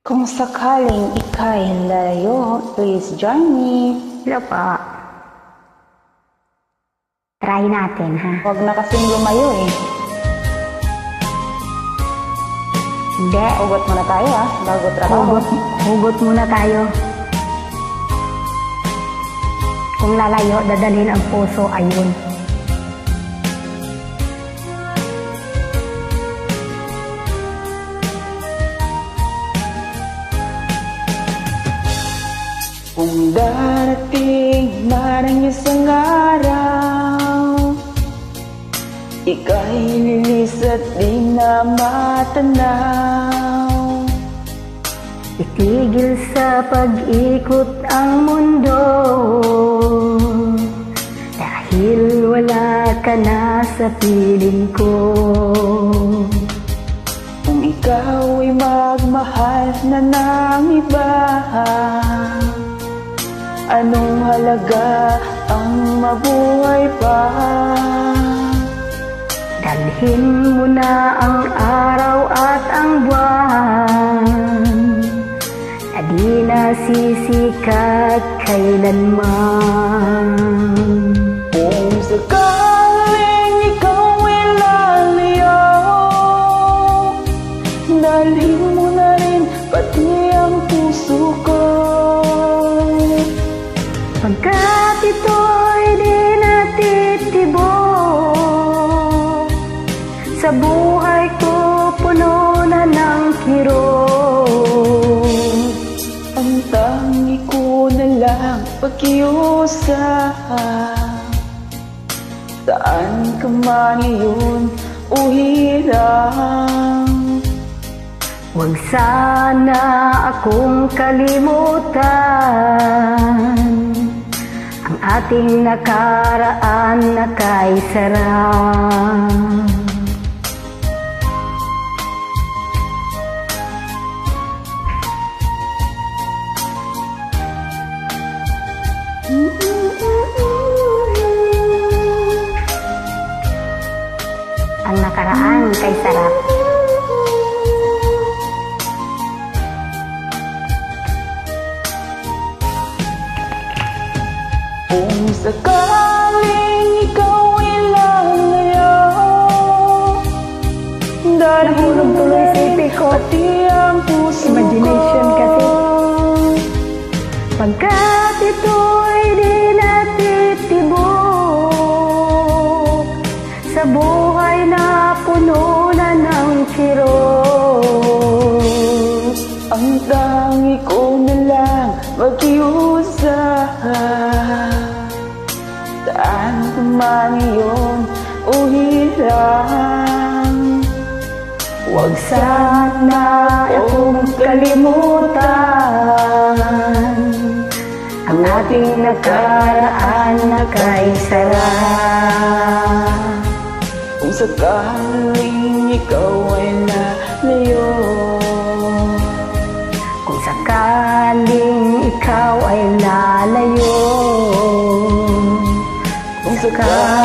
Kung sakaling ika'y lalayo, please join me. Hello po. Try natin, ha? Huwag na kasing lumayo eh. Hindi. Hugot muna tayo bago trabaho. Hugot muna tayo. Kung lalayo, dadalhin ang puso, ayun. Kung darating man ang isang araw, ika'y lilis at di na matanaw. Itigil sa pag-ikot ang mundo, dahil wala ka na sa piling ko. Kung ikaw ay magmahal na ng iba, anong halaga ang mabuhay pa? Dalhin mo na ang araw at ang buwan, na di nasisikat kailanman. Kung sakaling ikaw ay lalayo, dalhin mo na rin pati ang puso ko. Pagkat ito'y di natitibok, sa buhay ko puno na ng kirot. Ang tangi ko na lang pakiusap, saan ka man iyon o hirang. Huwag sana akong kalimutan ang ating nakaraan na kaisarang. Ang nakaraan kay sarap. Kung sakaling ikaw ay lalayo, Nahulog tuloy sa isip ko. pati ang puso Imagination ko. kasi. Pagkat ito'y di natitibok, sa buhay na puno na ng kirot. Ang tangi ko na lang magkiusap, saan ka man iyon o hirang. Huwag sana akong kalimutan ang ating nakaraan na kaisarang. Kung sakaling ikaw ay lalayo, Kung sakaling ikaw ay lalayo, kung sakaling